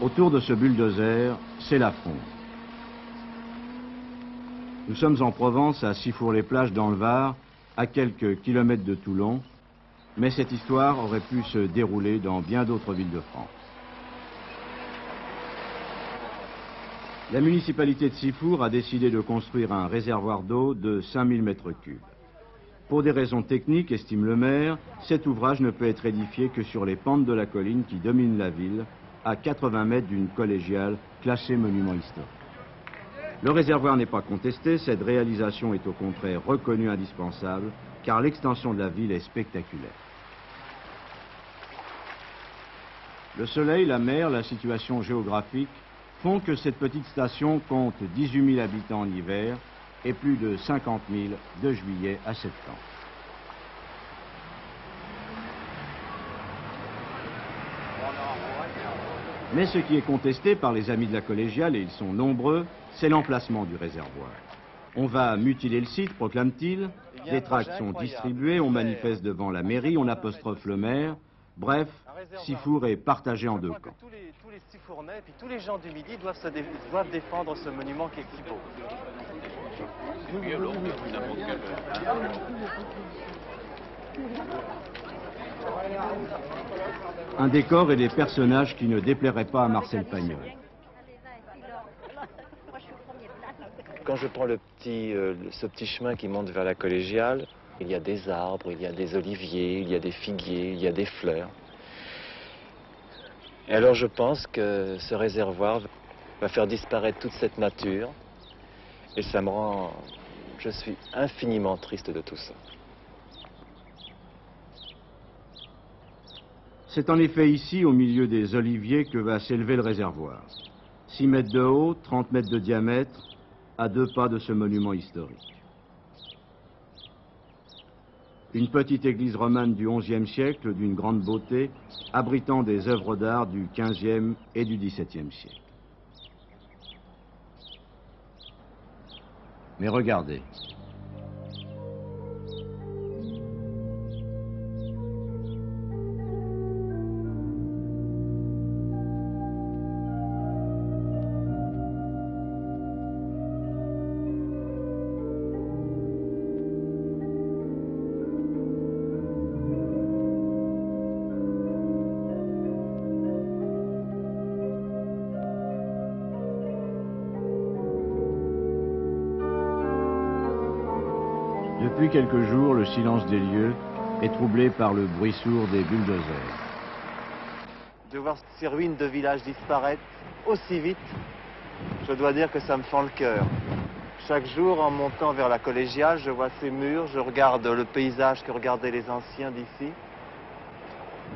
Autour de ce bulldozer, c'est la fronde. Nous sommes en Provence, à Sifour-les-Plages, dans le Var, à quelques kilomètres de Toulon, mais cette histoire aurait pu se dérouler dans bien d'autres villes de France. La municipalité de Sifour a décidé de construire un réservoir d'eau de 5000 mètres cubes. Pour des raisons techniques, estime le maire, cet ouvrage ne peut être édifié que sur les pentes de la colline qui dominent la ville, à 80 mètres d'une collégiale classée monument historique. Le réservoir n'est pas contesté, cette réalisation est au contraire reconnue indispensable, car l'extension de la ville est spectaculaire. Le soleil, la mer, la situation géographique font que cette petite station compte 18 000 habitants en hiver et plus de 50 000 de juillet à septembre. Mais ce qui est contesté par les amis de la collégiale, et ils sont nombreux, c'est l'emplacement du réservoir. On va mutiler le site, proclame-t-il. Des tracts sont distribués, on manifeste devant la mairie, on apostrophe le maire. Bref, Sifour est partagé en deux camps. Tous les Sifournais, puis tous les gens du Midi doivent défendre ce monument qui est si beau. Un décor et des personnages qui ne déplairaient pas à Marcel Pagnol. Quand je prends ce petit chemin qui monte vers la collégiale, il y a des arbres, il y a des oliviers, il y a des figuiers, il y a des fleurs. Et alors je pense que ce réservoir va faire disparaître toute cette nature. Et ça me rend... Je suis infiniment triste de tout ça. C'est en effet ici, au milieu des oliviers, que va s'élever le réservoir. 6 mètres de haut, 30 mètres de diamètre, à 2 pas de ce monument historique. Une petite église romane du XIe siècle, d'une grande beauté, abritant des œuvres d'art du XVe et du XVIIe siècle. Mais regardez. Depuis quelques jours, le silence des lieux est troublé par le bruit sourd des bulldozers. De voir ces ruines de villages disparaître aussi vite, je dois dire que ça me fend le cœur. Chaque jour, en montant vers la collégiale, je vois ces murs, je regarde le paysage que regardaient les anciens d'ici.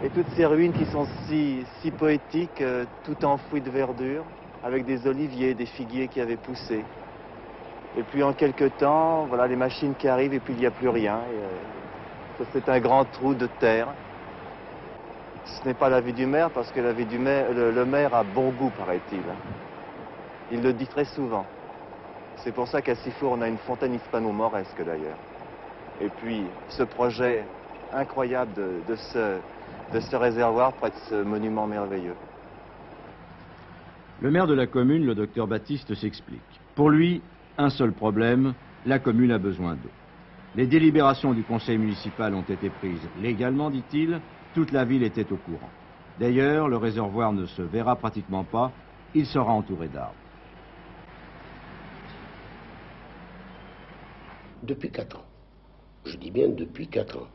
Et toutes ces ruines qui sont si poétiques, tout enfouies de verdure, avec des oliviers, des figuiers qui avaient poussé. Et puis en quelques temps, voilà les machines qui arrivent et puis il n'y a plus rien. C'est un grand trou de terre. Ce n'est pas l'avis du maire parce que l'avis du maire, le maire a bon goût, paraît-il. Il le dit très souvent. C'est pour ça qu'à Sifour, on a une fontaine hispano-mauresque d'ailleurs. Et puis ce projet incroyable de ce réservoir près de ce monument merveilleux. Le maire de la commune, le docteur Baptiste, s'explique. Pour lui, un seul problème, la commune a besoin d'eau. Les délibérations du conseil municipal ont été prises légalement, dit-il, toute la ville était au courant. D'ailleurs, le réservoir ne se verra pratiquement pas, il sera entouré d'arbres. Depuis 4 ans, je dis bien depuis 4 ans,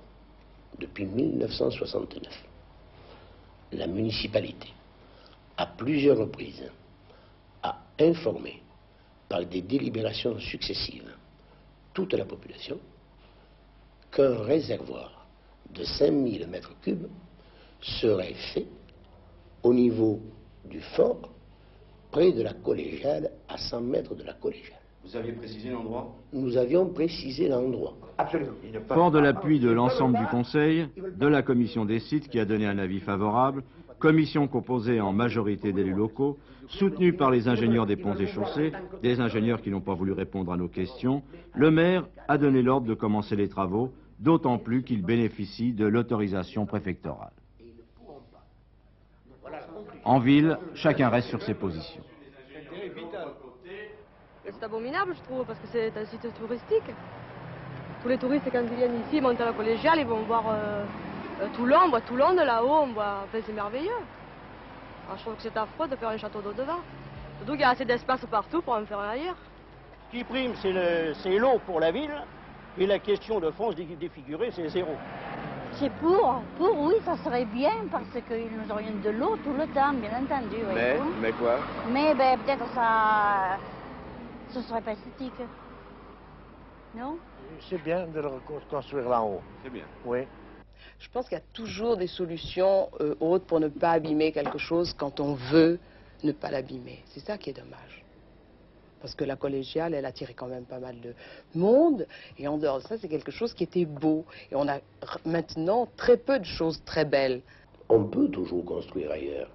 depuis 1969, la municipalité, à plusieurs reprises, a informé par des délibérations successives toute la population qu'un réservoir de 5000 mètres cubes serait fait au niveau du fort, près de la collégiale, à 100 mètres de la collégiale. Vous aviez précisé l'endroit? Nous avions précisé l'endroit. Absolument. Fort de l'appui de l'ensemble du conseil, de la commission des sites qui a donné un avis favorable, commission composée en majorité d'élus locaux, soutenue par les ingénieurs des ponts et chaussées, des ingénieurs qui n'ont pas voulu répondre à nos questions, le maire a donné l'ordre de commencer les travaux, d'autant plus qu'ils bénéficient de l'autorisation préfectorale. En ville, chacun reste sur ses positions. C'est abominable, je trouve, parce que c'est un site touristique. Tous les touristes, quand ils viennent ici, montent à la collégiale, ils vont voir Toulon, on voit Toulon de là-haut, on voit... Enfin, c'est merveilleux. Alors, je trouve que c'est affreux de faire un château d'eau devant. Surtout qu'il y a assez d'espace partout pour en faire un ailleurs. Ce qui prime, c'est l'eau pour la ville, et la question de fond défigurée, c'est zéro. C'est pour, oui, ça serait bien, parce qu'ils nous orientent de l'eau tout le temps, bien entendu. Mais quoi? Mais ben, peut-être ça... Ce serait pas esthétique. Non? C'est bien de le reconstruire là-haut. C'est bien. Oui. Je pense qu'il y a toujours des solutions autres pour ne pas abîmer quelque chose quand on veut ne pas l'abîmer. C'est ça qui est dommage. Parce que la collégiale, elle attirait quand même pas mal de monde. Et en dehors de ça, c'est quelque chose qui était beau. Et on a maintenant très peu de choses très belles. On peut toujours construire ailleurs.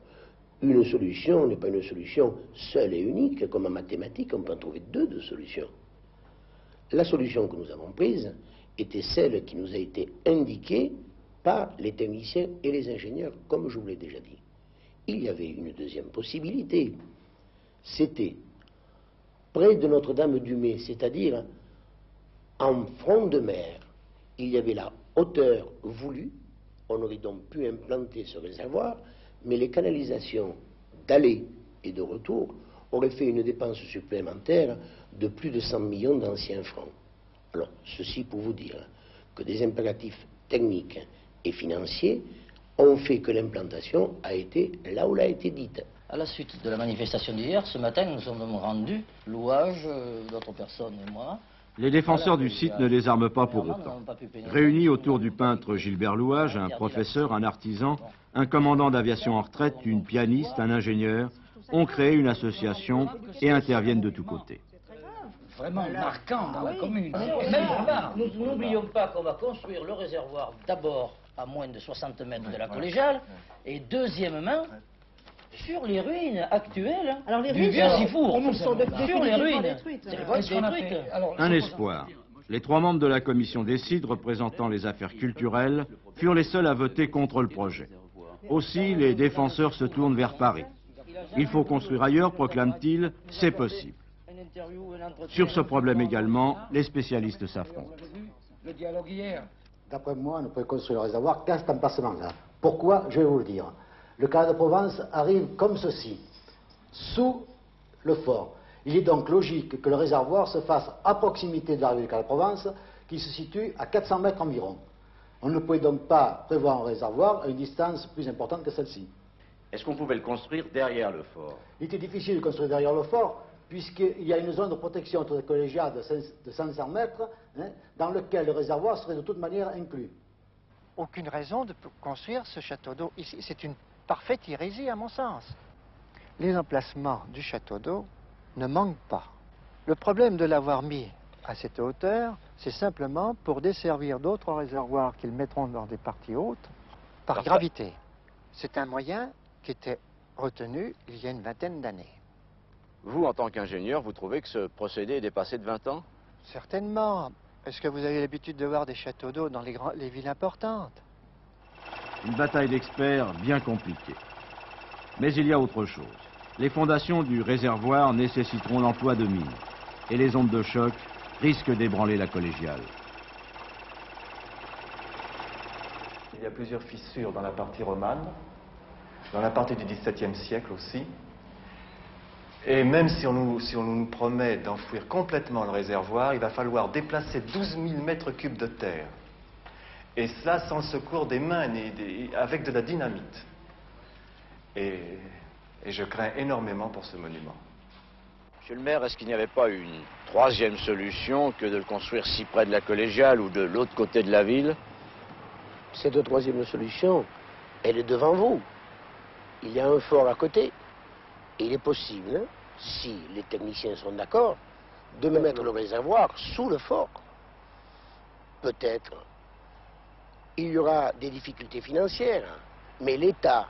Une solution n'est pas une solution seule et unique. Comme en mathématiques, on peut en trouver deux de solutions. La solution que nous avons prise était celle qui nous a été indiquée par les techniciens et les ingénieurs, comme je vous l'ai déjà dit. Il y avait une deuxième possibilité. C'était près de Notre-Dame-du-Mets, c'est-à-dire en front de mer. Il y avait la hauteur voulue. On aurait donc pu implanter ce réservoir, mais les canalisations d'aller et de retour auraient fait une dépense supplémentaire de plus de 100 millions d'anciens francs. Alors, ceci pour vous dire que des impératifs techniques et financiers ont fait que l'implantation a été là où elle a été dite. À la suite de la manifestation d'hier, ce matin, nous sommes rendus louage, d'autres personnes et moi. Les défenseurs du site ne les arment pas pour autant. Réunis autour du peintre Gilbert Louage, un professeur, un artisan, un commandant d'aviation en retraite, une pianiste, un ingénieur, ont créé une association et interviennent de tous côtés. Vraiment marquant dans la commune. Et même là, nous n'oublions pas qu'on va construire le réservoir d'abord à moins de 60 mètres de la collégiale et deuxièmement sur les ruines actuelles du vieux Sifour. Sur les ruines. Un espoir. Les trois membres de la commission des Cides représentant les affaires culturelles furent les seuls à voter contre le projet. Aussi, les défenseurs se tournent vers Paris. Il faut construire ailleurs, proclament-ils, c'est possible. Sur ce problème également, les spécialistes s'affrontent. Le dialogue hier. D'après moi, on ne peut construire le réservoir qu'à cet emplacement-là. Pourquoi? Je vais vous le dire. Le canal de Provence arrive comme ceci, sous le fort. Il est donc logique que le réservoir se fasse à proximité de l'arrivée du canal de Provence, qui se situe à 400 mètres environ. On ne pouvait donc pas prévoir un réservoir à une distance plus importante que celle-ci. Est-ce qu'on pouvait le construire derrière le fort? Il était difficile de construire derrière le fort, puisqu'il y a une zone de protection entre les collégiales de 500 mètres, dans lequel le réservoir serait de toute manière inclus. Aucune raison de construire ce château d'eau ici. C'est une parfaite hérésie à mon sens. Les emplacements du château d'eau ne manquent pas. Le problème de l'avoir mis à cette hauteur, c'est simplement pour desservir d'autres réservoirs qu'ils mettront dans des parties hautes par gravité. C'est un moyen qui était retenu il y a une vingtaine d'années. Vous, en tant qu'ingénieur, vous trouvez que ce procédé est dépassé de 20 ans? Certainement. Est-ce que vous avez l'habitude de voir des châteaux d'eau dans les villes importantes? Une bataille d'experts bien compliquée. Mais il y a autre chose. Les fondations du réservoir nécessiteront l'emploi de mines. Et les ondes de choc risquent d'ébranler la collégiale. Il y a plusieurs fissures dans la partie romane, dans la partie du XVIIe siècle aussi. Et même si on nous promet d'enfouir complètement le réservoir, il va falloir déplacer 12 000 mètres cubes de terre. Et cela sans le secours des mains, avec de la dynamite. Et je crains énormément pour ce monument. Monsieur le maire, est-ce qu'il n'y avait pas une troisième solution que de le construire si près de la collégiale ou de l'autre côté de la ville? Cette troisième solution, elle est devant vous. Il y a un fort à côté. Et il est possible, si les techniciens sont d'accord, de mettre le réservoir sous le fort. Peut-être il y aura des difficultés financières, mais l'État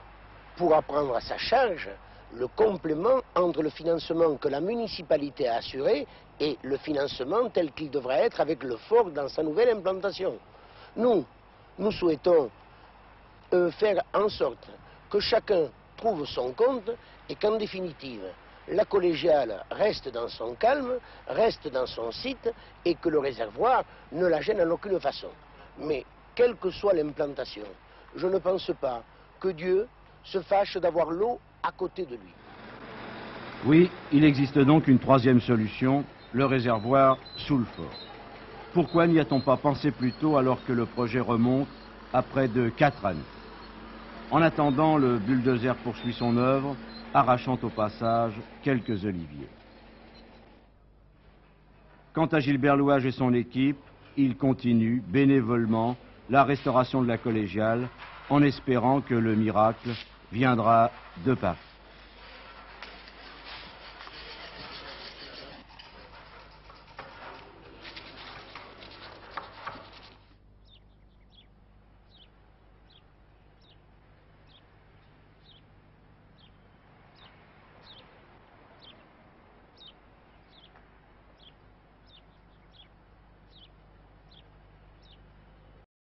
pourra prendre à sa charge le complément entre le financement que la municipalité a assuré et le financement tel qu'il devrait être avec le fort dans sa nouvelle implantation. Nous souhaitons faire en sorte que chacun trouve son compte et qu'en définitive, la collégiale reste dans son calme, reste dans son site et que le réservoir ne la gêne en aucune façon. Mais, quelle que soit l'implantation, je ne pense pas que Dieu se fâche d'avoir l'eau à côté de lui. Oui, il existe donc une troisième solution, le réservoir sous le fort. Pourquoi n'y a-t-on pas pensé plus tôt alors que le projet remonte à près de 4 années? En attendant, le bulldozer poursuit son œuvre, arrachant au passage quelques oliviers. Quant à Gilbert Louage et son équipe, ils continuent bénévolement la restauration de la collégiale en espérant que le miracle viendra de Paris.